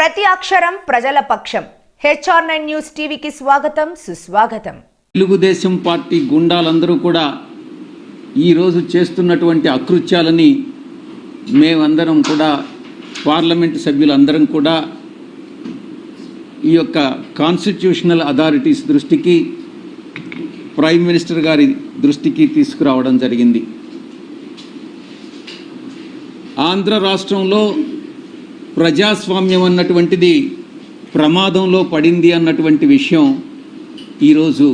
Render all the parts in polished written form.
ప్రతి అక్షరం ప్రజల పక్షం. HR9 న్యూస్ టీవీకి స్వాగతం, సుస్వాగతం. తెలుగుదేశం పార్టీ గుండాలందరూ కూడా ఈరోజు చేస్తున్నటువంటి అకృత్యాలని మేమందరం కూడా పార్లమెంటు సభ్యులందరం కూడా ఈ యొక్క కాన్స్టిట్యూషనల్ అథారిటీస్ దృష్టికి, ప్రైమ్ మినిస్టర్ గారి దృష్టికి తీసుకురావడం జరిగింది. ఆంధ్ర రాష్ట్రంలో ప్రజాస్వామ్యం అన్నటువంటిది ప్రమాదంలో పడింది అన్నటువంటి విషయం ఈరోజు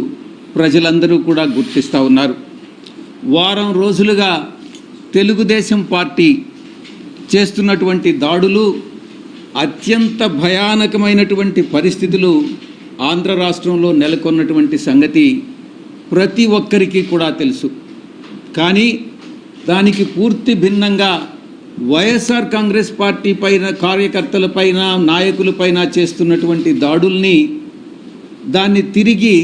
ప్రజలందరూ కూడా గుర్తిస్తూ ఉన్నారు. వారం రోజులుగా తెలుగుదేశం పార్టీ చేస్తున్నటువంటి దాడులు, అత్యంత భయానకమైనటువంటి పరిస్థితులు ఆంధ్ర రాష్ట్రంలో నెలకొన్నటువంటి సంగతి ప్రతి ఒక్కరికి కూడా తెలుసు. కానీ దానికి పూర్తి భిన్నంగా వైఎస్ఆర్ కాంగ్రెస్ పార్టీ పైన, కార్యకర్తలపైన, నాయకులపైన చేస్తున్నటువంటి దాడుల్ని దాన్ని తిరిగి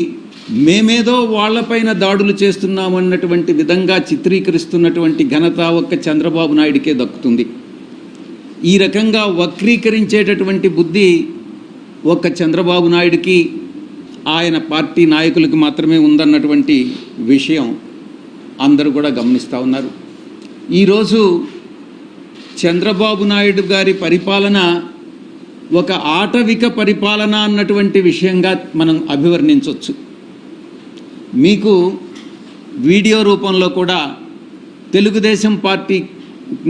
మేమేదో వాళ్లపైన దాడులు చేస్తున్నామన్నటువంటి విధంగా చిత్రీకరిస్తున్నటువంటి ఘనత ఒక్క చంద్రబాబు నాయుడికే దక్కుతుంది. ఈ రకంగా వక్రీకరించేటటువంటి బుద్ధి ఒక్క చంద్రబాబు నాయుడికి, ఆయన పార్టీ నాయకులకు మాత్రమే ఉందన్నటువంటి విషయం అందరూ కూడా గమనిస్తూ ఉన్నారు. ఈరోజు చంద్రబాబు నాయుడు గారి పరిపాలన ఒక ఆటవిక పరిపాలన అన్నటువంటి విషయంగా మనం అభివర్ణించవచ్చు. మీకు వీడియో రూపంలో కూడా తెలుగుదేశం పార్టీ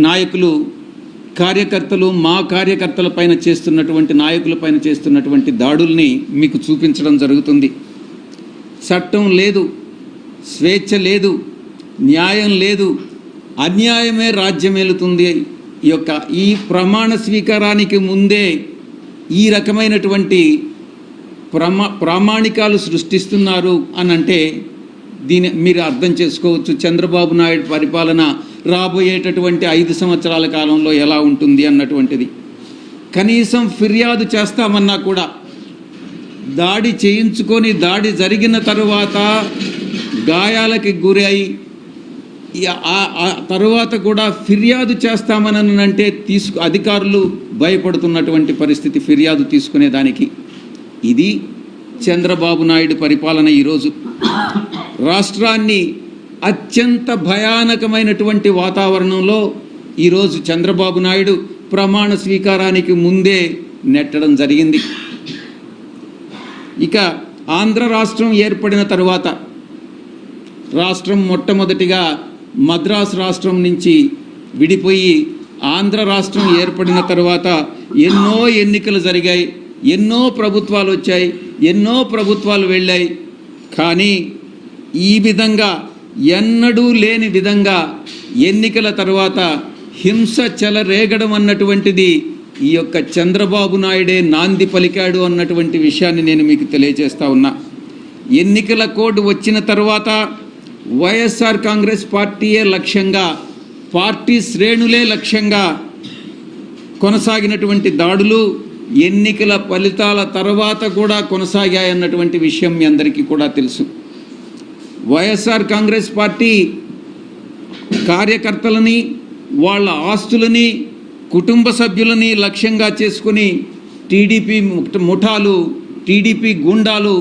నాయకులు, కార్యకర్తలు, మా కార్యకర్తల పైన చేస్తున్నటువంటి, నాయకులపైన చేస్తున్నటువంటి దాడుల్ని మీకు చూపించడం జరుగుతుంది. చట్టం లేదు, స్వేచ్ఛ లేదు, న్యాయం లేదు, అన్యాయమే రాజ్యమేలుతుంది. ఈ ప్రమాణ స్వీకారానికి ముందే ఈ రకమైనటువంటి ప్రామాణికాలు సృష్టిస్తున్నారు అని అంటే దీని మీరు అర్థం చేసుకోవచ్చు చంద్రబాబు నాయుడు పరిపాలన రాబోయేటటువంటి 5 సంవత్సరాల కాలంలో ఎలా ఉంటుంది అన్నటువంటిది. కనీసం ఫిర్యాదు చేస్తామన్నా కూడా, దాడి చేయించుకొని దాడి జరిగిన తరువాత గాయాలకి గురై తరువాత కూడా ఫిర్యాదు చేస్తామనంటే అధికారులు భయపడుతున్నటువంటి పరిస్థితి ఫిర్యాదు తీసుకునేదానికి. ఇది చంద్రబాబు నాయుడు పరిపాలన. ఈరోజు రాష్ట్రాన్ని అత్యంత భయానకమైనటువంటి వాతావరణంలో ఈరోజు చంద్రబాబు నాయుడు ప్రమాణ స్వీకారానికి ముందే నెట్టడం జరిగింది. ఇక ఆంధ్ర రాష్ట్రం ఏర్పడిన తరువాత రాష్ట్రం మొట్టమొదటిగా మద్రాసు రాష్ట్రం నుంచి విడిపోయి ఆంధ్ర రాష్ట్రం ఏర్పడిన తర్వాత ఎన్నో ఎన్నికలు జరిగాయి, ఎన్నో ప్రభుత్వాలు వచ్చాయి, ఎన్నో ప్రభుత్వాలు వెళ్ళాయి. కానీ ఈ విధంగా ఎన్నడూ లేని విధంగా ఎన్నికల తర్వాత హింస చెలరేగడం అన్నటువంటిది ఈ యొక్క చంద్రబాబు నాయుడే నాంది పలికాడు అన్నటువంటి విషయాన్ని నేను మీకు తెలియజేస్తా ఉన్నా. ఎన్నికల కోడ్ వచ్చిన తర్వాత వైఎస్ఆర్ కాంగ్రెస్ పార్టీయే లక్ష్యంగా, పార్టీ శ్రేణులే లక్ష్యంగా కొనసాగినటువంటి దాడులు ఎన్నికల ఫలితాల తర్వాత కూడా కొనసాగాయన్నటువంటి విషయం మీ అందరికీ కూడా తెలుసు. వైఎస్ఆర్ కాంగ్రెస్ పార్టీ కార్యకర్తలని, వాళ్ళ ఆస్తులని, కుటుంబ సభ్యులని లక్ష్యంగా చేసుకుని టీడీపీ ముఠాలు, టీడీపీ గుండాలు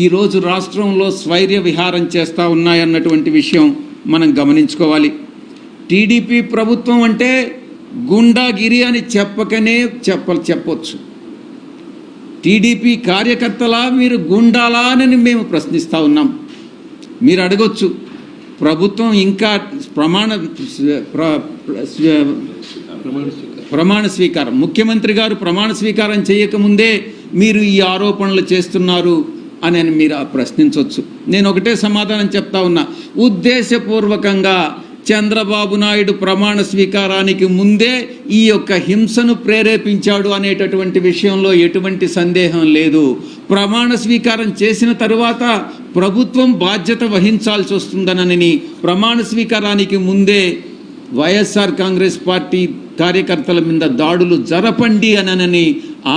ఈరోజు రాష్ట్రంలో స్వైర్య విహారం చేస్తూ ఉన్నాయన్నటువంటి విషయం మనం గమనించుకోవాలి. టీడీపీ ప్రభుత్వం అంటే గుండాగిరి అని చెప్పొచ్చు. టీడీపీ కార్యకర్తలా, మీరు గుండాలా అని మేము ప్రశ్నిస్తూ ఉన్నాం. మీరు అడగొచ్చు, ప్రభుత్వం ఇంకా ప్రమాణ స్వీకారం, ముఖ్యమంత్రి గారు ప్రమాణ స్వీకారం చేయకముందే మీరు ఈ ఆరోపణలు చేస్తున్నారు అని మీరు ప్రశ్నించవచ్చు. నేను ఒకటే సమాధానం చెప్తా ఉన్నా, ఉద్దేశపూర్వకంగా చంద్రబాబు నాయుడు ప్రమాణ స్వీకారానికి ముందే ఈ యొక్క హింసను ప్రేరేపించాడు అనేటటువంటి విషయంలో ఎటువంటి సందేహం లేదు. ప్రమాణ స్వీకారం చేసిన తరువాత ప్రభుత్వం బాధ్యత వహించాల్సి వస్తుందనని ప్రమాణ స్వీకారానికి ముందే వైఎస్ఆర్ కాంగ్రెస్ పార్టీ కార్యకర్తల మీద దాడులు జరపండి అనని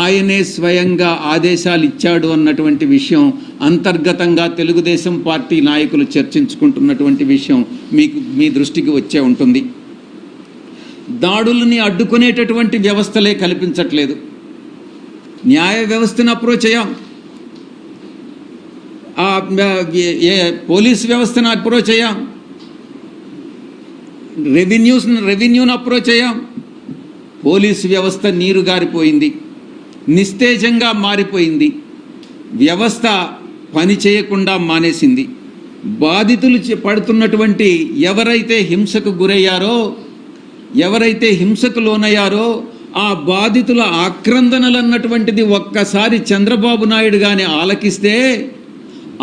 ఆయనే స్వయంగా ఆదేశాలు ఇచ్చాడు అన్నటువంటి విషయం అంతర్గతంగా తెలుగుదేశం పార్టీ నాయకులు చర్చించుకుంటున్నటువంటి విషయం మీ దృష్టికి వచ్చే ఉంటుంది. దాడుల్ని అడ్డుకునేటటువంటి వ్యవస్థలే కల్పించట్లేదు. న్యాయ వ్యవస్థను అప్రోచ్ అయ్యాం, పోలీస్ వ్యవస్థను అప్రోచ్ అయ్యాం, రెవెన్యూను అప్రోచ్ అయ్యాం. పోలీసు వ్యవస్థ నీరు గారిపోయింది, నిస్తేజంగా మారిపోయింది. వ్యవస్థ పని చేయకుండా మానేసింది. బాధితులు పడుతున్నటువంటి ఎవరైతే హింసకు గురయ్యారో, ఎవరైతే హింసకు లోనయ్యారో ఆ బాధితుల ఆక్రందనలు అన్నటువంటిది ఒక్కసారి చంద్రబాబు నాయుడు గాని ఆలకిస్తే,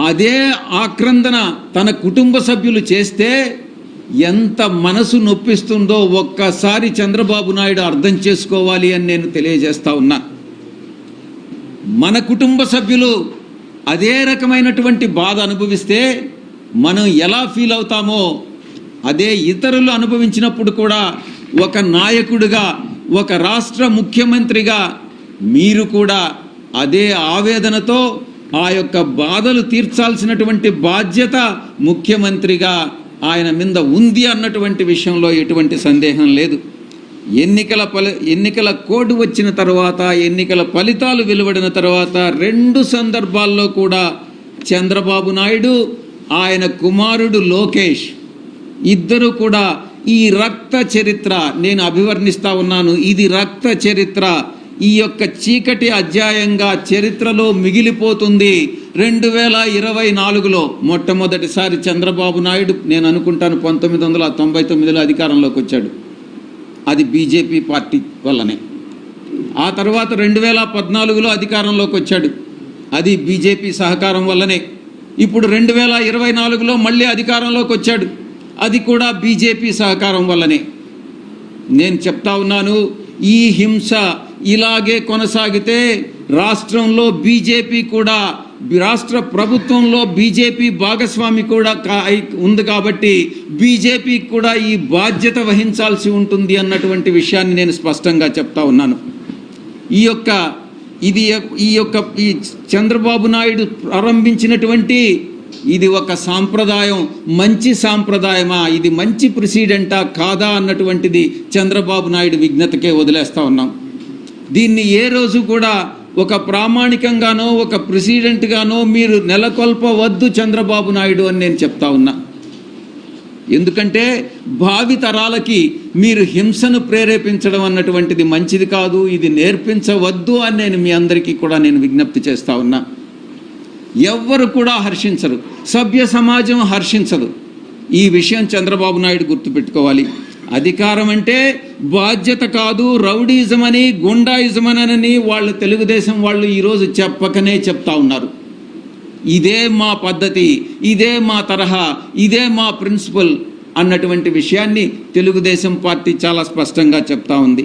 అదే ఆక్రందన తన కుటుంబ సభ్యులు చేస్తే ఎంత మనసు నొప్పిస్తుందో ఒక్కసారి చంద్రబాబు నాయుడు అర్థం చేసుకోవాలి అని నేను తెలియజేస్తా ఉన్నా. మన కుటుంబ సభ్యులు అదే రకమైనటువంటి బాధ అనుభవిస్తే మనం ఎలా ఫీల్ అవుతామో అదే ఇతరులు అనుభవించినప్పుడు కూడా ఒక నాయకుడిగా, ఒక రాష్ట్ర ముఖ్యమంత్రిగా మీరు కూడా అదే ఆవేదనతో ఆ యొక్క బాధలు తీర్చాల్సినటువంటి బాధ్యత ముఖ్యమంత్రిగా ఆయన మీద ఉంది అన్నటువంటి విషయంలో ఎటువంటి సందేహం లేదు. ఎన్నికల కోడ్ వచ్చిన తర్వాత, ఎన్నికల ఫలితాలు వెలువడిన తర్వాత 2 సందర్భాల్లో కూడా చంద్రబాబు నాయుడు, ఆయన కుమారుడు లోకేష్ ఇద్దరు కూడా ఈ రక్త చరిత్ర నేను అభివర్ణిస్తా ఉన్నాను. ఇది రక్త చరిత్ర, ఈ యొక్క చీకటి అధ్యాయంగా చరిత్రలో మిగిలిపోతుంది. 2024లో మొట్టమొదటిసారి చంద్రబాబు నాయుడు, నేను అనుకుంటాను 1999లో అధికారంలోకి వచ్చాడు. అది బీజేపీ పార్టీ వల్లనే. ఆ తర్వాత 2014లో అధికారంలోకి వచ్చాడు. అది బీజేపీ సహకారం వల్లనే. ఇప్పుడు 2024లో మళ్ళీ అధికారంలోకి వచ్చాడు. అది కూడా బీజేపీ సహకారం వల్లనే. నేను చెప్తా ఉన్నాను, ఈ హింస ఇలాగే కొనసాగితే రాష్ట్రంలో బీజేపీ కూడా, రాష్ట్ర ప్రభుత్వంలో బీజేపీ భాగస్వామి కూడా ఉంది కాబట్టి బీజేపీకి కూడా ఈ బాధ్యత వహించాల్సి ఉంటుంది అన్నటువంటి విషయాన్ని నేను స్పష్టంగా చెప్తా ఉన్నాను. ఈ చంద్రబాబు నాయుడు ప్రారంభించినటువంటి ఇది ఒక సాంప్రదాయం, మంచి సాంప్రదాయమా, ఇది మంచి ప్రెసిడెంటా కాదా అన్నటువంటిది చంద్రబాబు నాయుడు విజ్ఞతకే వదిలేస్తా ఉన్నాం. దీన్ని ఏ రోజు కూడా ఒక ప్రామాణికంగానో ఒక ప్రెసిడెంట్గానో మీరు నెలకొల్పవద్దు చంద్రబాబు నాయుడు అని నేను చెప్తా ఉన్నా. ఎందుకంటే భావి తరాలకి మీరు హింసను ప్రేరేపించడం అన్నటువంటిది మంచిది కాదు, ఇది నేర్పించవద్దు అని నేను మీ అందరికీ కూడా నేను విజ్ఞప్తి చేస్తా ఉన్నా. ఎవ్వరు కూడా హర్షించరు, సభ్య సమాజం హర్షించదు. ఈ విషయం చంద్రబాబు నాయుడు గుర్తుపెట్టుకోవాలి. అధికారం అంటే బాధ్యత కాదు, రౌడీజం అని, గుండాయిజం అని వాళ్ళు తెలుగుదేశం వాళ్ళు ఈరోజు చెప్పకనే చెప్తా ఉన్నారు. ఇదే మా పద్ధతి, ఇదే మా తరహా, ఇదే మా ప్రిన్సిపల్ అన్నటువంటి విషయాన్ని తెలుగుదేశం పార్టీ చాలా స్పష్టంగా చెప్తా ఉంది.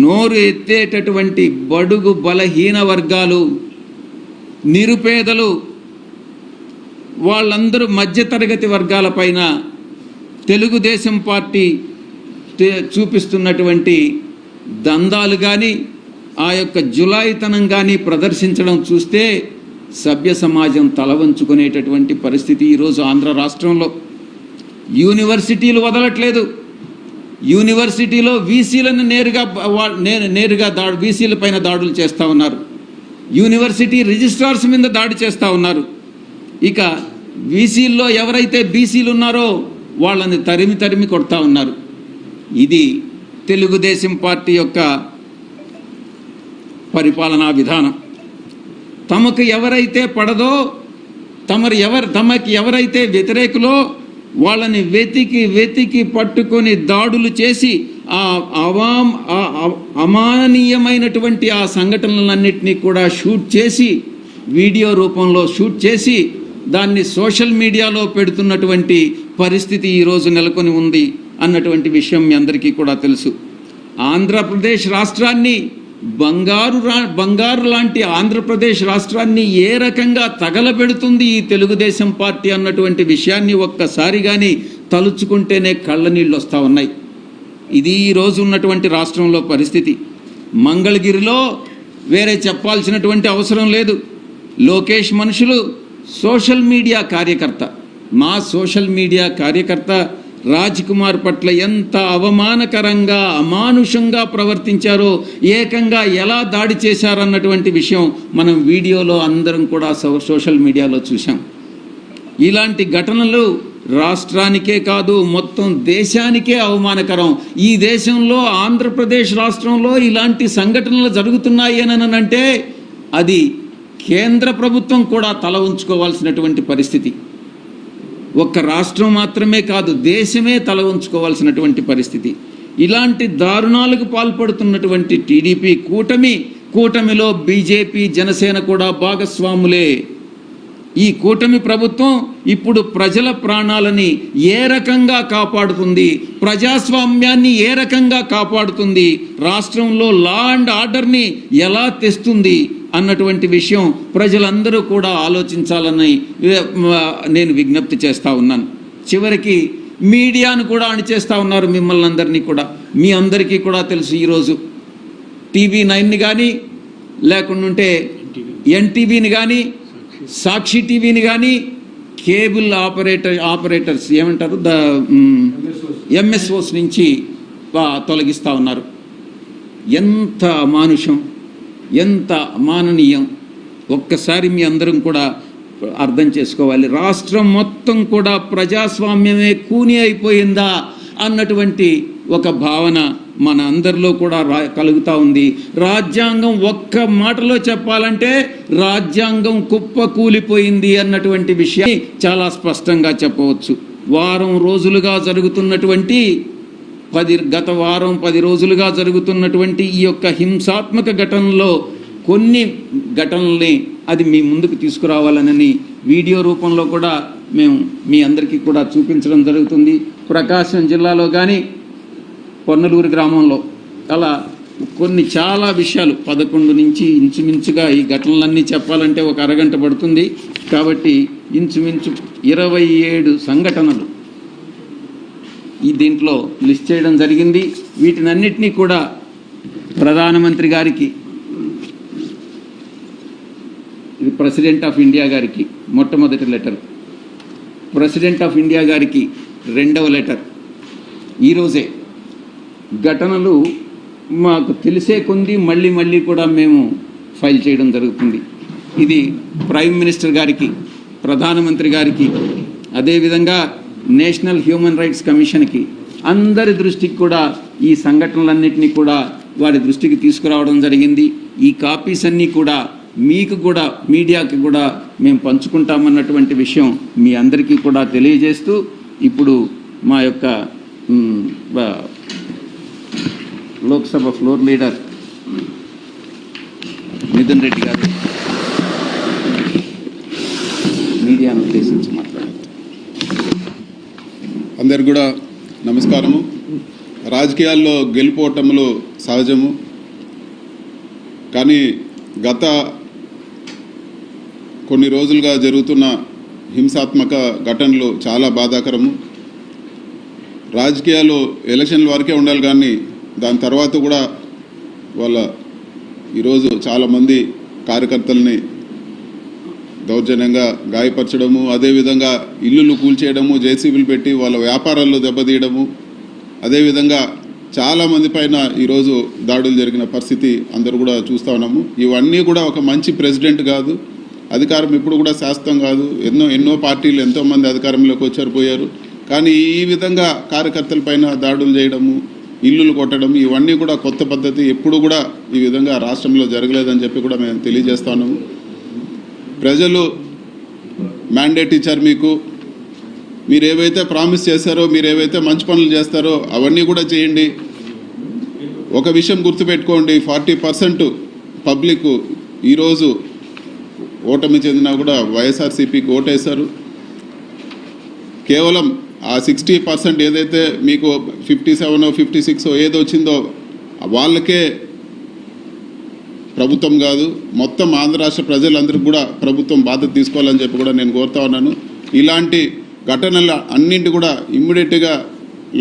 నోరు ఎత్తేటటువంటి బడుగు బలహీన వర్గాలు, నిరుపేదలు, వాళ్ళందరూ మధ్యతరగతి వర్గాలపైన తెలుగుదేశం పార్టీ చూపిస్తున్నటువంటి దందాలు కానీ, ఆ యొక్క జులాయితనం కానీ ప్రదర్శించడం చూస్తే సభ్య సమాజం తలవంచుకునేటటువంటి పరిస్థితి ఈరోజు ఆంధ్ర రాష్ట్రంలో. యూనివర్సిటీలు వదలట్లేదు. యూనివర్సిటీలో వీసీలను నేరుగా వీసీల పైన దాడులు చేస్తూ ఉన్నారు. యూనివర్సిటీ రిజిస్ట్రార్స్ మీద దాడి చేస్తూ ఉన్నారు. ఇక వీసీల్లో ఎవరైతే బీసీలు ఉన్నారో వాళ్ళని తరిమి కొడతా ఉన్నారు. ఇది తెలుగుదేశం పార్టీ యొక్క పరిపాలనా విధానం. తమకు ఎవరైతే పడదో, తమకి ఎవరైతే వ్యతిరేకులో వాళ్ళని వెతికి పట్టుకొని దాడులు చేసి అమానీయమైనటువంటి ఆ సంఘటనలన్నింటినీ కూడా షూట్ చేసి, వీడియో రూపంలో షూట్ చేసి దాన్ని సోషల్ మీడియాలో పెడుతున్నటువంటి పరిస్థితి ఈరోజు నెలకొని ఉంది అన్నటువంటి విషయం మీ అందరికీ కూడా తెలుసు. ఆంధ్రప్రదేశ్ రాష్ట్రాన్ని, బంగారు లాంటి ఆంధ్రప్రదేశ్ రాష్ట్రాన్ని ఏ రకంగా తగలబెడుతుంది ఈ తెలుగుదేశం పార్టీ అన్నటువంటి విషయాన్ని ఒక్కసారి కానీ తలుచుకుంటేనే కళ్ళ నీళ్ళు వస్తూ ఉన్నాయి. ఇది ఈరోజు ఉన్నటువంటి రాష్ట్రంలో పరిస్థితి. మంగళగిరిలో వేరే చెప్పాల్సినటువంటి అవసరం లేదు. లోకేష్ మనుషులు సోషల్ మీడియా కార్యకర్త, మా సోషల్ మీడియా కార్యకర్త రాజ్ కుమార్ పట్ల ఎంత అవమానకరంగా అమానుషంగా ప్రవర్తించారో, ఏకంగా ఎలా దాడి చేశారన్నటువంటి విషయం మనం వీడియోలో అందరం కూడా సోషల్ మీడియాలో చూసాం. ఇలాంటి ఘటనలు రాష్ట్రానికే కాదు మొత్తం దేశానికే అవమానకరం. ఈ దేశంలో ఆంధ్రప్రదేశ్ రాష్ట్రంలో ఇలాంటి సంఘటనలు జరుగుతున్నాయి అని అంటే అది కేంద్ర ప్రభుత్వం కూడా తల ఉంచుకోవాల్సినటువంటి పరిస్థితి. ఒక్క రాష్ట్రం మాత్రమే కాదు, దేశమే తల ఉంచుకోవాల్సినటువంటి పరిస్థితి. ఇలాంటి దారుణాలకు పాల్పడుతున్నటువంటి టీడీపీ కూటమిలో బీజేపీ, జనసేన కూడా భాగస్వాములే. ఈ కూటమి ప్రభుత్వం ఇప్పుడు ప్రజల ప్రాణాలని ఏ రకంగా కాపాడుతుంది, ప్రజాస్వామ్యాన్ని ఏ రకంగా కాపాడుతుంది, రాష్ట్రంలో లా అండ్ ఆర్డర్ని ఎలా తెస్తుంది అన్నటువంటి విషయం ప్రజలందరూ కూడా ఆలోచించాలని నేను విజ్ఞప్తి చేస్తూ ఉన్నాను. చివరికి మీడియాను కూడా అణిచేస్తూ ఉన్నారు మిమ్మల్ని అందరినీ కూడా. మీ అందరికీ కూడా తెలుసు, ఈరోజు TV9ని కానీ లేకుంటే NTVని కానీ సాక్షి టీవీని కానీ కేబుల్ ఆపరేటర్స్ ఏమంటారు MSOs నుంచి తొలగిస్తూ ఉన్నారు. ఎంత అమానుషం, ఎంత అమాననీయం ఒక్కసారి మీ అందరం కూడా అర్థం చేసుకోవాలి. రాష్ట్రం మొత్తం కూడా ప్రజాస్వామ్యమే కూని అయిపోయిందా అన్నటువంటి ఒక భావన మన అందరిలో కూడా కలుగుతూ ఉంది. రాజ్యాంగం ఒక్క మాటలో చెప్పాలంటే రాజ్యాంగం కుప్పకూలిపోయింది అన్నటువంటి విషయాన్ని చాలా స్పష్టంగా చెప్పవచ్చు. వారం రోజులుగా జరుగుతున్నటువంటి గత వారం 10 రోజులుగా జరుగుతున్నటువంటి ఈ యొక్క హింసాత్మక ఘటనలో కొన్ని ఘటనల్ని అది మీ ముందుకు తీసుకురావాలని వీడియో రూపంలో కూడా మేము మీ అందరికీ కూడా చూపించడం జరుగుతుంది. ప్రకాశం జిల్లాలో కానీ పొన్నలూరు గ్రామంలో అలా కొన్ని చాలా విషయాలు 11 నుంచి ఇంచుమించుగా ఈ ఘటనలన్నీ చెప్పాలంటే ఒక అరగంట పడుతుంది. కాబట్టి ఇంచుమించు 27 సంఘటనలు ఈ దీంట్లో లిస్ట్ చేయడం జరిగింది. వీటినన్నిటినీ కూడా ప్రధానమంత్రి గారికి, ఇది ప్రెసిడెంట్ ఆఫ్ ఇండియా గారికి మొట్టమొదటి లెటర్, ప్రెసిడెంట్ ఆఫ్ ఇండియా గారికి రెండవ లెటర్. ఈరోజే ఘటనలు మాకు తెలిసే కొంది మళ్ళీ కూడా మేము ఫైల్ చేయడం జరుగుతుంది. ఇది ప్రైమ్ మినిస్టర్ గారికి, ప్రధానమంత్రి గారికి, అదేవిధంగా నేషనల్ హ్యూమన్ రైట్స్ కమిషన్కి, అందరి దృష్టికి కూడా ఈ సంఘటనలన్నింటినీ కూడా వారి దృష్టికి తీసుకురావడం జరిగింది. ఈ కాపీస్ అన్నీ కూడా మీకు కూడా మీడియాకి కూడా మేము పంచుకుంటామన్నటువంటి విషయం మీ అందరికీ కూడా తెలియజేస్తూ, ఇప్పుడు మా యొక్క లోక్సభ ఫ్లోర్ లీడర్ మిథున్ రెడ్డి గారు మీడియాను ఉద్దేశించి మాట్లాడారు. అందరికి కూడా నమస్కారము. రాజకీయాల్లో గెలుపోవటములు సహజము, కానీ గత కొన్ని రోజులుగా జరుగుతున్న హింసాత్మక ఘటనలు చాలా బాధాకరము. రాజకీయాలు ఎలక్షన్ల వరకే ఉండాలి, కానీ దాని తర్వాత కూడా ఈరోజు చాలామంది కార్యకర్తల్ని దౌర్జన్యంగా గాయపరచడము, అదేవిధంగా ఇల్లులు కూల్చేయడము, జేసీబీలు పెట్టి వాళ్ళ వ్యాపారాల్లో దెబ్బతీయడము, అదేవిధంగా చాలామంది పైన ఈరోజు దాడులు జరిగిన పరిస్థితి అందరూ కూడా చూస్తూ ఉన్నాము. ఇవన్నీ కూడా ఒక మంచి ప్రెసిడెంట్ కాదు, అధికారం ఇప్పుడు కూడా శాశ్వతం కాదు. ఎన్నో పార్టీలు ఎంతోమంది అధికారంలోకి వచ్చారు, పోయారు. కానీ ఈ విధంగా కార్యకర్తల పైన దాడులు చేయడము, ఇల్లులు కొట్టడం, ఇవన్నీ కూడా కొత్త పద్ధతి. ఎప్పుడు కూడా ఈ విధంగా రాష్ట్రంలో జరగలేదని చెప్పి కూడా మేము తెలియజేస్తా ఉన్నాము. ప్రజలు మ్యాండేట్ ఇచ్చారు మీకు. మీరు ఏవైతే ప్రామిస్ చేశారో, మీరు ఏవైతే మంచి పనులు చేస్తారో అవన్నీ కూడా చేయండి. ఒక విషయం గుర్తుపెట్టుకోండి, 40% పబ్లిక్ ఈరోజు ఓటమి చెందినా కూడా వైఎస్ఆర్సీపీకి ఓటేశారు. కేవలం ఆ 60% ఏదైతే మీకు 57 56 ఏదో వచ్చిందో వాళ్ళకే ప్రభుత్వం కాదు, మొత్తం ఆంధ్ర రాష్ట్ర ప్రజలందరికీ కూడా ప్రభుత్వం బాధ్యత తీసుకోవాలని చెప్పి కూడా నేను కోరుతా ఉన్నాను. ఇలాంటి ఘటనల అన్నింటి కూడా ఇమ్మీడియట్గా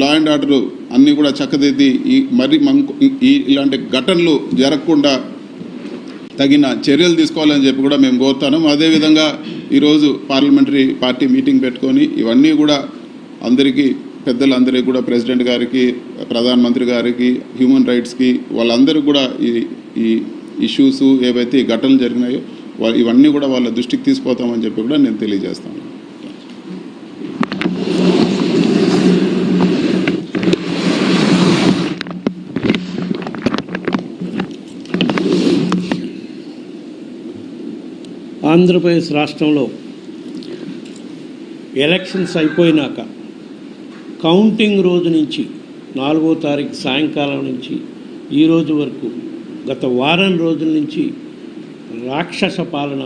లా అండ్ ఆర్డర్ అన్నీ కూడా చక్కదిద్ది ఇలాంటి ఘటనలు జరగకుండా తగిన చర్యలు తీసుకోవాలని చెప్పి కూడా మేము కోరుతాము. అదేవిధంగా ఈరోజు పార్లమెంటరీ పార్టీ మీటింగ్ పెట్టుకొని ఇవన్నీ కూడా అందరికీ పెద్దలందరికీ కూడా, ప్రెసిడెంట్ గారికి, ప్రధానమంత్రి గారికి, హ్యూమన్ రైట్స్కి, వాళ్ళందరికీ కూడా ఈ ఇష్యూస్ ఏవైతే ఈ ఘటనలు జరిగినాయో ఇవన్నీ కూడా వాళ్ళ దృష్టికి తీసుకుపోతామని చెప్పి కూడా నేను తెలియజేస్తాను. ఆంధ్రప్రదేశ్ రాష్ట్రంలో ఎలక్షన్స్ అయిపోయినాక కౌంటింగ్ రోజు నుంచి 4వ తారీఖు సాయంకాలం నుంచి ఈ రోజు వరకు గత వారం రోజుల నుంచి రాక్షస పాలన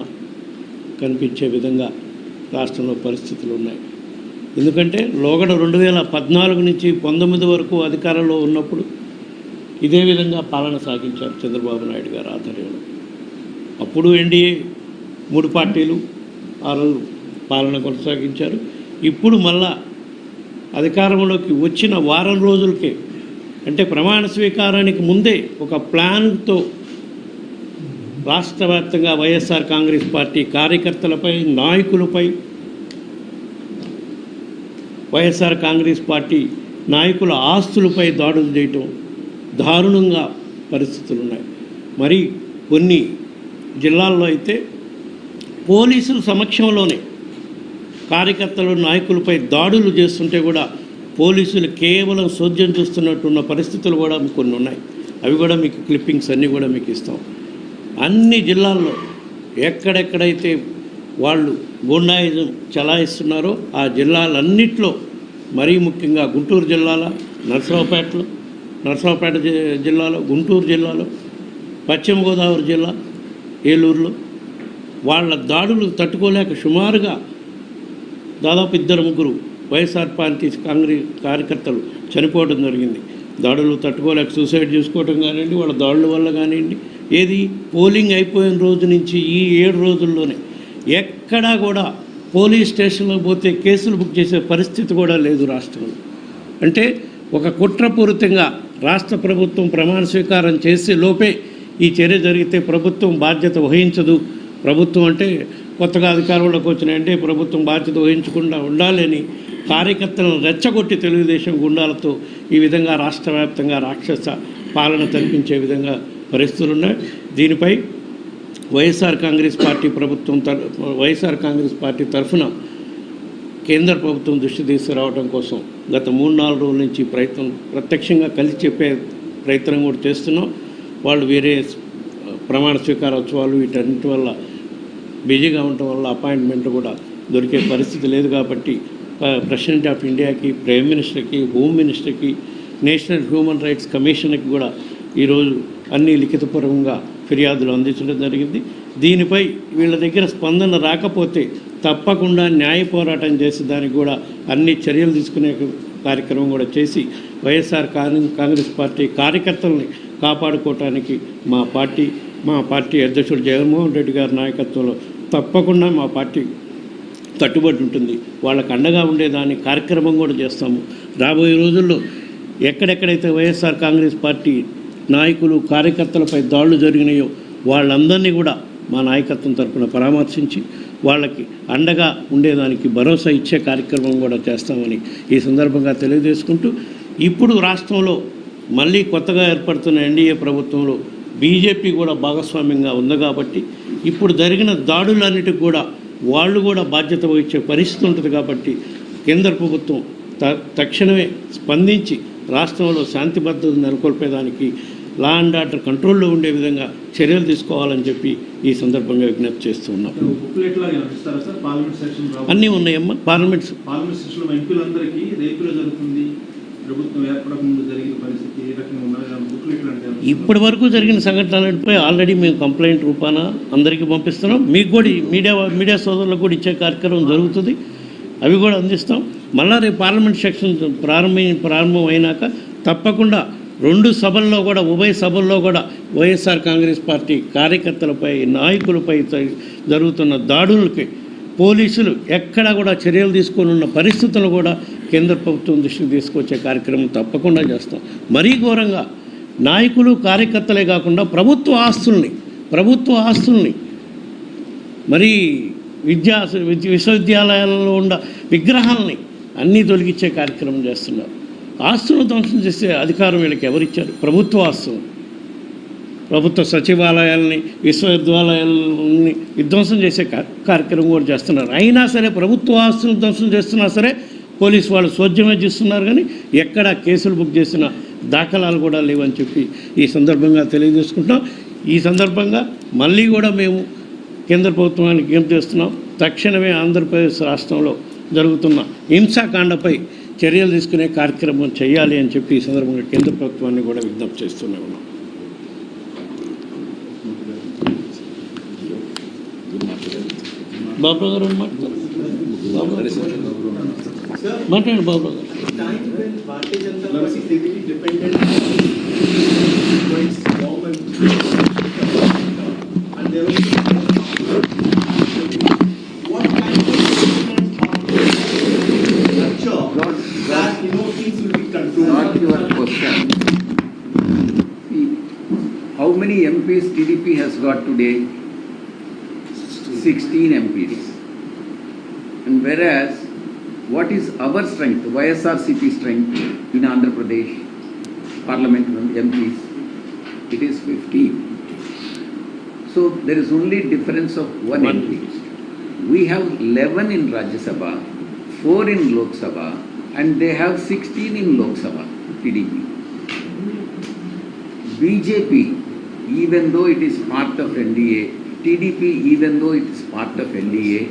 కనిపించే విధంగా రాష్ట్రంలో పరిస్థితులు ఉన్నాయి. ఎందుకంటే లోగడ 2014 నుంచి 19 వరకు అధికారంలో ఉన్నప్పుడు ఇదే విధంగా పాలన సాగించారు చంద్రబాబు నాయుడు గారు ఆధ్వర్యంలో. అప్పుడు ఎన్డీఏ 3 పార్టీలు ఆ రోజు పాలన కొనసాగించారు. ఇప్పుడు మళ్ళా అధికారంలోకి వచ్చిన వారం రోజులకే, అంటే ప్రమాణ స్వీకారానికి ముందే ఒక ప్లాన్తో రాష్ట్ర వ్యాప్తంగా వైఎస్ఆర్ కాంగ్రెస్ పార్టీ కార్యకర్తలపై, నాయకులపై, వైఎస్ఆర్ కాంగ్రెస్ పార్టీ నాయకుల ఆస్తులపై దాడులు చేయటం దారుణంగా పరిస్థితులు ఉన్నాయి. మరి కొన్ని జిల్లాల్లో అయితే పోలీసుల సమక్షంలోనే కార్యకర్తలు, నాయకులపై దాడులు చేస్తుంటే కూడా పోలీసులు కేవలం సోద్యం చూస్తున్నట్టున్న పరిస్థితులు కూడా కొన్ని ఉన్నాయి. అవి కూడా మీకు క్లిప్పింగ్స్ అన్నీ కూడా మీకు ఇస్తాం. అన్ని జిల్లాల్లో ఎక్కడెక్కడైతే వాళ్ళు గుండాయిజం చలాయిస్తున్నారో ఆ జిల్లాలన్నిట్లో, మరీ ముఖ్యంగా గుంటూరు జిల్లాలో, నరసరావుపేట జిల్లాలో, గుంటూరు జిల్లాలో, పశ్చిమ గోదావరి జిల్లా, ఏలూరులో వాళ్ళ దాడులు తట్టుకోలేక సుమారుగా దాదాపు 2-3 వైఎస్ఆర్ పార్టీ కాంగ్రెస్ కార్యకర్తలు చనిపోవడం జరిగింది. దాడులు తట్టుకోలేక సూసైడ్ చేసుకోవడం కానివ్వండి, వాళ్ళ దాడుల వల్ల కానివ్వండి. ఏది పోలింగ్ అయిపోయిన రోజు నుంచి ఈ 7 రోజుల్లోనే ఎక్కడా కూడా పోలీస్ స్టేషన్లో పోతే కేసులు బుక్ చేసే పరిస్థితి కూడా లేదు రాష్ట్రంలో. అంటే ఒక కుట్రపూరితంగా రాష్ట్ర ప్రభుత్వం ప్రమాణ స్వీకారం చేసే లోపే ఈ చర్య జరిగితే ప్రభుత్వం బాధ్యత వహించదు. ప్రభుత్వం అంటే కొత్తగా అధికారంలోకి వచ్చినాయంటే ప్రభుత్వం బాధ్యత వహించకుండా ఉండాలని కార్యకర్తలను రెచ్చగొట్టి తెలుగుదేశం గుండాలతో ఈ విధంగా రాష్ట్ర వ్యాప్తంగా రాక్షస పాలన తలపించే విధంగా పరిస్థితులు ఉన్నాయి. దీనిపై వైఎస్ఆర్ కాంగ్రెస్ పార్టీ తరఫున కేంద్ర ప్రభుత్వం దృష్టి తీసుకురావడం కోసం గత 3-4 రోజుల నుంచి ప్రత్యక్షంగా కలిసి చెప్పే ప్రయత్నం కూడా చేస్తున్నాం. వాళ్ళు వేరే ప్రమాణ స్వీకారోత్సవాలు వీటన్నిటి వల్ల బిజీగా ఉండటం వల్ల అపాయింట్మెంట్ కూడా దొరికే పరిస్థితి లేదు. కాబట్టి ప్రెసిడెంట్ ఆఫ్ ఇండియాకి, ప్రైమ్ మినిస్టర్కి, హోమ్ మినిస్టర్కి, నేషనల్ హ్యూమన్ రైట్స్ కమిషన్కి కూడా ఈరోజు అన్ని లిఖితపూర్వకంగా ఫిర్యాదులు అందించడం జరిగింది. దీనిపై వీళ్ళ దగ్గర స్పందన రాకపోతే తప్పకుండా న్యాయ పోరాటం చేసి దానికి కూడా అన్ని చర్యలు తీసుకునే కార్యక్రమం కూడా చేసి వైఎస్ఆర్ కాంగ్రెస్ పార్టీ కార్యకర్తల్ని కాపాడుకోవటానికి మా పార్టీ అధ్యక్షుడు జగన్మోహన్ రెడ్డి గారి నాయకత్వంలో తప్పకుండా మా పార్టీ కట్టుబడి ఉంటుంది. వాళ్ళకు అండగా ఉండేదాని కార్యక్రమం కూడా చేస్తాము. రాబోయే రోజుల్లో ఎక్కడెక్కడైతే వైఎస్ఆర్ కాంగ్రెస్ పార్టీ నాయకులు, కార్యకర్తలపై దాడులు జరిగినాయో వాళ్ళందరినీ కూడా మా నాయకత్వం తరఫున పరామర్శించి వాళ్ళకి అండగా ఉండేదానికి భరోసా ఇచ్చే కార్యక్రమం కూడా చేస్తామని ఈ సందర్భంగా తెలియజేసుకుంటూ, ఇప్పుడు రాష్ట్రంలో మళ్ళీ కొత్తగా ఏర్పడుతున్న ఎన్డీఏ ప్రభుత్వంలో బీజేపీ కూడా భాగస్వామ్యంగా ఉంది కాబట్టి ఇప్పుడు జరిగిన దాడులన్నిటికి కూడా వాళ్ళు కూడా బాధ్యత వహించే పరిస్థితి ఉంటుంది. కాబట్టి కేంద్ర ప్రభుత్వం తక్షణమే స్పందించి రాష్ట్రంలో శాంతి భద్రతను నెలకొల్పేదానికి, లా అండ్ ఆర్డర్ కంట్రోల్లో ఉండే విధంగా చర్యలు తీసుకోవాలని చెప్పి ఈ సందర్భంగా విజ్ఞప్తి చేస్తున్నాం. అన్నీ ఉన్నాయమ్మా. పార్లమెంట్ సెషన్లో ఎంపీలందరికీ రేపులో జరుగుతుంది, ప్రభుత్వం ఏర్పడకముందు జరిగిన పరిస్థితి ఏ రకంగా ఉన్నది బుక్లెట్లు అంటే ఇప్పటి వరకు జరిగిన సంఘటనలపై ఆల్రెడీ మేము కంప్లైంట్ రూపాన అందరికీ పంపిస్తున్నాం. మీకు కూడా మీడియా సోదరులకు కూడా ఇచ్చే కార్యక్రమం జరుగుతుంది. అవి కూడా అందిస్తాం. మళ్ళా రేపు పార్లమెంట్ సెక్షన్ ప్రారంభం అయినాక తప్పకుండా 2 సభల్లో కూడా, ఉభయ సభల్లో కూడా వైఎస్ఆర్ కాంగ్రెస్ పార్టీ కార్యకర్తలపై, నాయకులపై జరుగుతున్న దాడులకి పోలీసులు ఎక్కడా కూడా చర్యలు తీసుకొని ఉన్న పరిస్థితులు కూడా కేంద్ర ప్రభుత్వం దృష్టికి తీసుకొచ్చే కార్యక్రమం తప్పకుండా చేస్తాం. మరీ ఘోరంగా నాయకులు, కార్యకర్తలే కాకుండా ప్రభుత్వ ఆస్తుల్ని మరి విశ్వవిద్యాలయాలలో ఉన్న విగ్రహాలని అన్నీ తొలగించే కార్యక్రమం చేస్తున్నారు. ఆస్తులను ధ్వంసం చేసే అధికారం వీళ్ళకి ఎవరిచ్చారు? ప్రభుత్వ ఆస్తులు, ప్రభుత్వ సచివాలయాల్ని, విశ్వవిద్యాలయాలని విధ్వంసం చేసే కార్యక్రమం కూడా చేస్తున్నారు. అయినా సరే ప్రభుత్వ ఆస్తులను ధ్వంసం చేస్తున్నా సరే పోలీసు వాళ్ళు సోద్యమే చేస్తున్నారు, కానీ ఎక్కడ కేసులు బుక్ చేసిన దాఖలాలు కూడా లేవని చెప్పి ఈ సందర్భంగా తెలియజేసుకుంటాం. ఈ సందర్భంగా మళ్ళీ కూడా మేము కేంద్ర ప్రభుత్వానికి ఏం చేస్తున్నాం, తక్షణమే ఆంధ్రప్రదేశ్ రాష్ట్రంలో జరుగుతున్న హింసాకాండపై చర్యలు తీసుకునే కార్యక్రమం చేయాలి అని చెప్పి ఈ సందర్భంగా కేంద్ర ప్రభుత్వాన్ని కూడా విజ్ఞప్తి చేస్తూనే ఉన్నాం. బాబు గారు మాట్లాడండి. బాబు గారు. Time when Bharatiya Janata Party is heavily dependent on its government and there was what kind of structure that things will be controlled? Not your question. See, how many MPs TDP has got today? 16 MPs. And whereas, what is our strength, YSRCP strength in Andhra Pradesh Parliament MPs? It is 15. So there is only difference of one MP. We have 11 in Rajya Sabha, 4 in Lok Sabha, and they have 16 in Lok Sabha, TDP. BJP, even though it is part of NDA, TDP, even though it is part of NDA,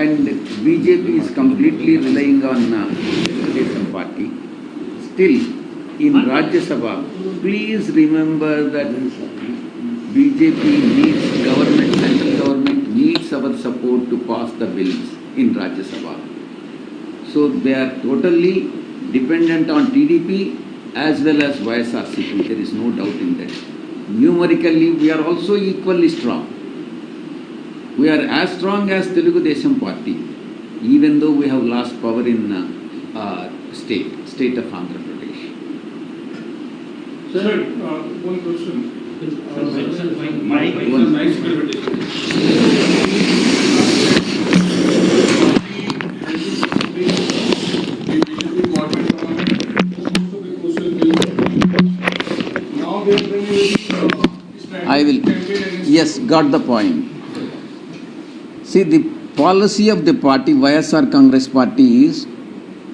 and BJP is completely relying on Telugu Desam Party. Still, in Rajya Sabha, please remember that BJP needs government, central government needs our support to pass the bills in Rajya Sabha. So they are totally dependent on TDP as well as YSRCP. There is no doubt in that. Numerically, we are also equally strong. We are as strong as Telugudesam Party, even though we have lost power in state of Andhra Pradesh. Sir, one question. Mike. Nice presentation. I will. Yes, got the point. See, the policy of the party, YSR Congress Party, is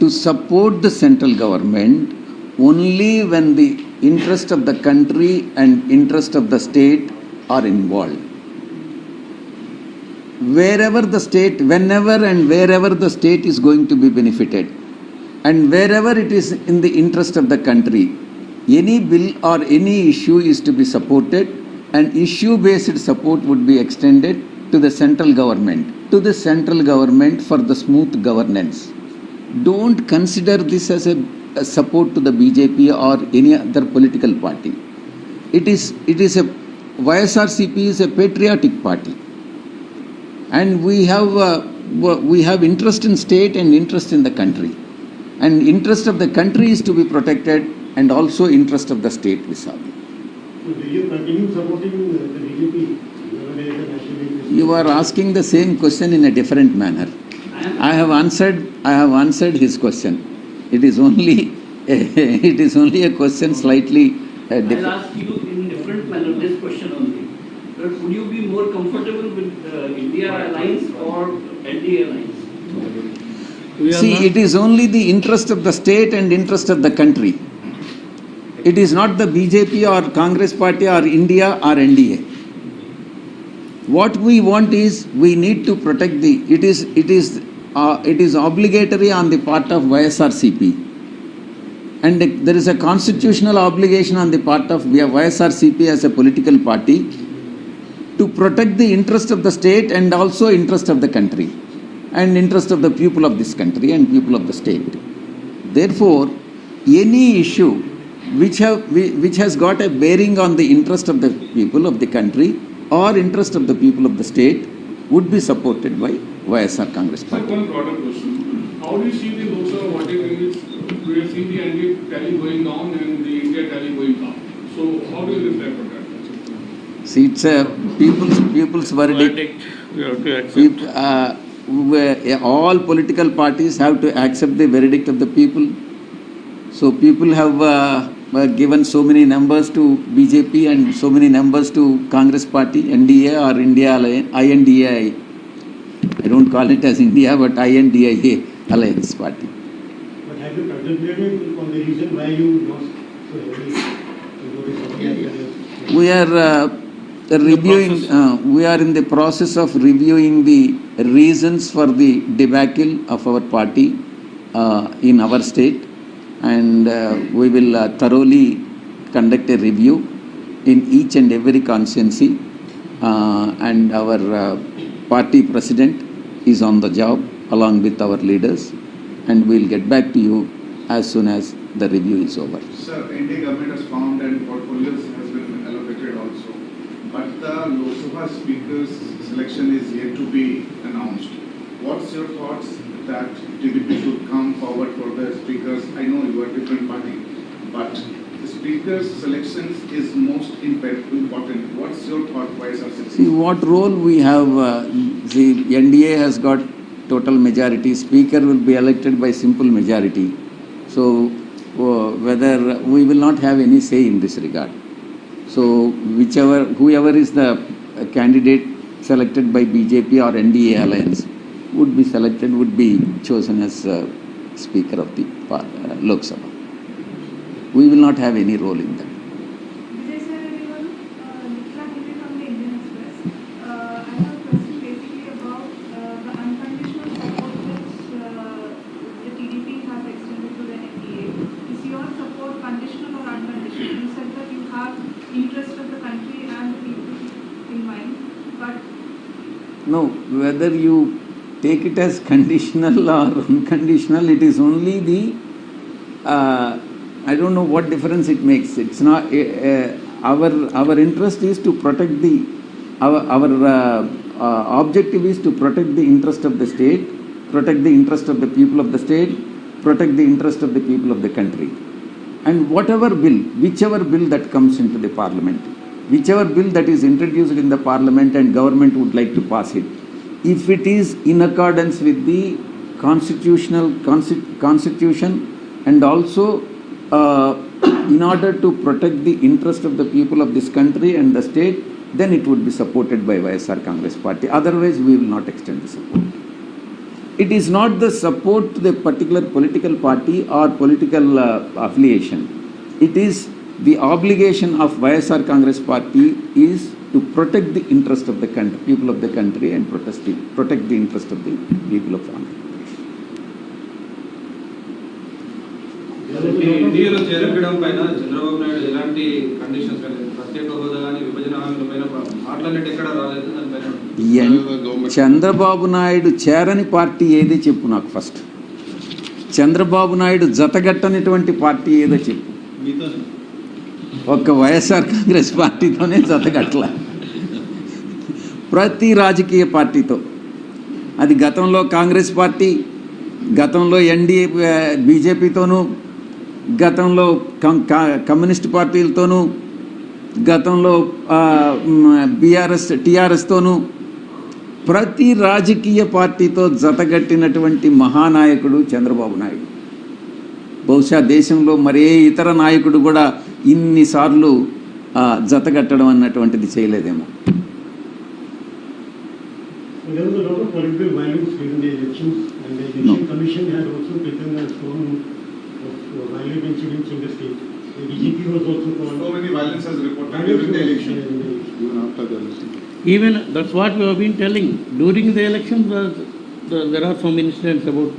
to support the central government only when the interest of the country and interest of the state are involved. Wherever the state, whenever and wherever the state is going to be benefited, and wherever it is in the interest of the country, any bill or any issue is to be supported, and issue-based support would be extended to the central government for the smooth governance. Don't consider this as a support to the BJP or any other political party. It is a YSRCP is a patriotic party, and we have interest in state and interest in the country, and interest of the country is to be protected, and also interest of the state Visavi. Will you continue supporting the BJP? You are asking the same question in a different manner. I have answered his question. It is only a question slightly I'll ask you in different manner this question only. Would you be more comfortable with India Alliance or NDA Alliance? See, it is only the interest of the state and interest of the country. It is not the BJP or Congress Party or India or NDA. What we want is, we need to protect it is obligatory on the part of YSRCP, and there is a constitutional obligation on the part of YSRCP as a political party to protect the interest of the state and also interest of the country and interest of the people of this country and people of the state. Therefore, any issue which has got a bearing on the interest of the people of the country or interest of the people of the state would be supported by YSR Congress So Party. one broader question. How do you see the Lok Sabha voting in which we have seen the NDA tally going down and the India tally going up? So how do you reflect on that? See, it's a people's verdict. You have to accept. all political parties have to accept the verdict of the people. So people have given so many numbers to BJP and so many numbers to Congress party, NDA or India Alliance, INDA. I don't call it as India, but INDA Alliance party. But have you contemplated on the reason why you lost so heavily? We are reviewing. We are in the process of reviewing the reasons for the debacle of our party in our state, and we will thoroughly conduct a review in each and every constituency. And our party president is on the job along with our leaders, and we will get back to you as soon as the review is over. Sir, NDA government has found and portfolios has been allocated also, but the Lok Sabha speaker's selection is yet to be announced. What's your thoughts that TDP should come forward for the speakers? I know you are different party, but the speaker's selection is most important. What's your thought why are See what role we have. The NDA has got total majority. Speaker will be elected by simple majority. So whether we will not have any say in this regard. So whoever is the candidate selected by BJP or NDA alliance would be chosen as Speaker of the Lok Sabha. We will not have any role in that. Vijay sir, everyone, Nikla Giri from the Indian Express. I have a question basically about the unconditional support which the TDP has extended to the NDA. Is your support conditional or unconditional? You said that you have interest of the country and the people in mind, but No, whether you take it as conditional or unconditional, it is only the I don't know what difference it makes. It's not our interest is to protect our objective is to protect the interest of the state, protect the interest of the people of the state, protect the interest of the people of the country. And whichever bill that comes into the parliament, whichever bill that is introduced in the parliament and government would like to pass it, if it is in accordance with the constitution and also in order to protect the interest of the people of this country and the state, then it would be supported by YSR Congress Party. Otherwise, we will not extend the support. It is not the support to the particular political party or political affiliation. It is the obligation of YSR Congress Party is to protect the interest of the country, people of the country, and protect the interest of the people of Andhra. ఎన్డీఏలో చేరడం పైన చంద్రబాబు నాయుడు ఎలాంటి conditions లేదు, ప్రత్యేక హోదా కానీ విభజన హామీల పైన మాట్లాడినట్టు ఎక్కడ రాలేదు. దానిపైన చంద్రబాబు నాయుడు చేరని పార్టీ ఏది చెప్పు నాకు ఫస్ట్. చంద్రబాబు నాయుడు జతగట్టనటువంటి పార్టీ ఏదో చెప్పు. ఒక్క వైఎస్ఆర్ కాంగ్రెస్ పార్టీతోనే జతగట్ల, ప్రతి రాజకీయ పార్టీతో. అది గతంలో కాంగ్రెస్ పార్టీ, గతంలో ఎన్డీఏ బీజేపీతోనూ, గతంలో కమ్యూనిస్ట్ పార్టీలతోనూ, గతంలో టీఆర్ఎస్తోనూ, ప్రతి రాజకీయ పార్టీతో జతగట్టినటువంటి మహానాయకుడు చంద్రబాబు నాయుడు. బహుశా దేశంలో మరే ఇతర నాయకుడు కూడా ఇన్నిసార్లు జతగట్టడం అన్నటువంటిది చేయలేదేమో. There was a lot of political violence during the elections, and the Election Commission had also taken a strong of violent incidents in the state. The BJP was also called. So many violence has reported during the election. Even after the election. Even that's what we have been telling. During the elections, there are some incidents about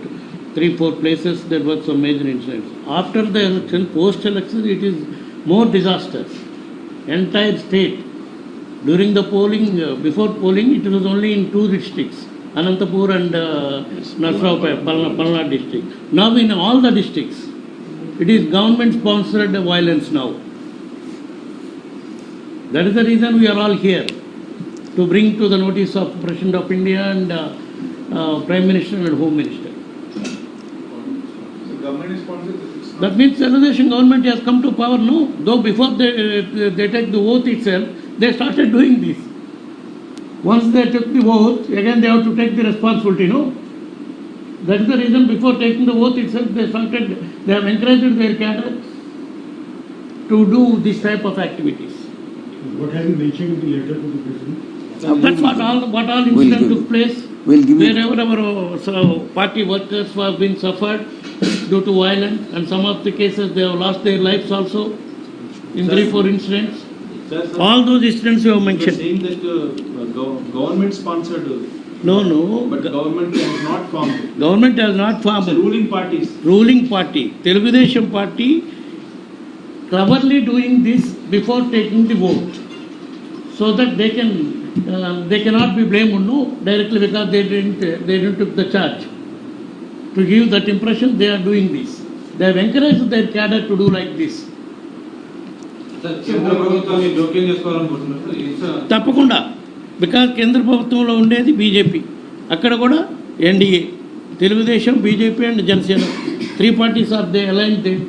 3-4 places. There were some major incidents. After the election, post-election, it is more disastrous. Entire state. During the polling, before polling, it was only in 2 districts, Anantapur and Narsapur, Palna district. Now in all the districts, it is government-sponsored violence now. That is the reason we are all here, to bring to the notice of President of India and Prime Minister and Home Minister. The government is sponsored. That means Telugu government has come to power, no? Though before they take the oath itself, they started doing this. Once they took the oath, again they have to take the responsibility, no? That is the reason before taking the oath itself, they have encouraged their cadre to do this type of activities. What have you mentioned in the letter to the president? That's what all We'll incident give took place. We'll give you. Wherever our party workers have been suffered due to violence, and some of the cases they have lost their lives also in 3-4 incidents. Sir, All those incidents you have you are mentioned. saying that government sponsored, No, but government has not formed. government has not So formed. ruling parties. Ruling party, Telugudesham party, cleverly doing this before taking the vote, so that they cannot be blamed no directly because they didn't took the charge. To give that impression, they are doing this. They have encouraged their cadre to do like this. కేంద్ర ప్రభుత్వాన్ని జోక్యం చేసుకోవాలనుకుంటున్నారు. తప్పకుండా, because కేంద్ర ప్రభుత్వంలో ఉండేది BJP, అక్కడ కూడా NDA, Telugu Desam, BJP and Janasena, 3 parties are they aligned there.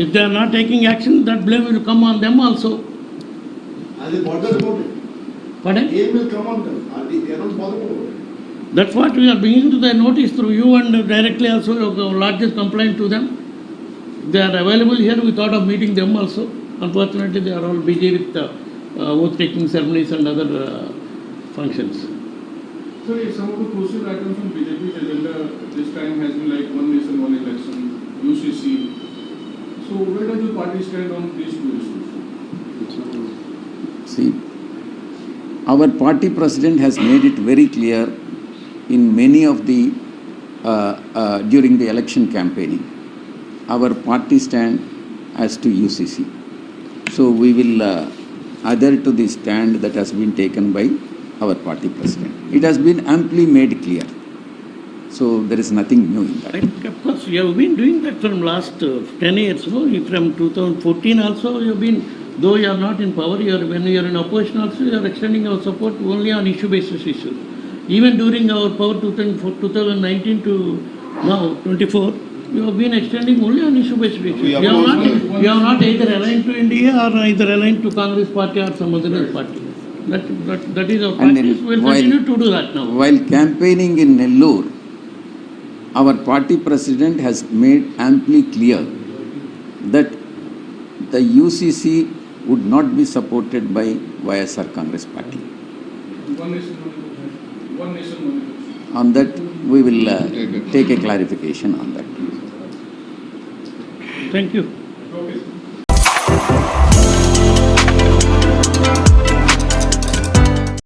If they are not taking action, that blame will come on them also. As a border about it. Pardon? Blame will come on them. They are not bothered about it. That's what we are bringing to their notice through you, and directly also lodges complaint to them. They are available here. We thought of meeting them also. Unfortunately, they are all busy with oath-taking ceremonies and other functions. So if some of the crucial items from BJP's agenda this time has been like one nation, one election, UCC. So where does the party stand on these 2 issues? See, our party president has made it very clear in many of the during the election campaigning. Our party stand as to UCC. So we will adhere to the stand that has been taken by our party president. It has been amply made clear. So there is nothing new in that. Of course, you have been doing that from last 10 years. No? From 2014 also, you have been, though you are not in power, when you are in opposition also, you are extending our support only on issue-basis issues. Even during our power 2019 to now 24, you have been extending only on issue-based issues. You have not either aligned to India or either aligned to Congress party or some other party. That is our And then practice. We will continue to do that now. While campaigning in Nellore, our party president has made amply clear that the UCC would not be supported by YSR Congress party. One nation, one election. One nation, one election. On that, we will take a clarification on that. Thank you.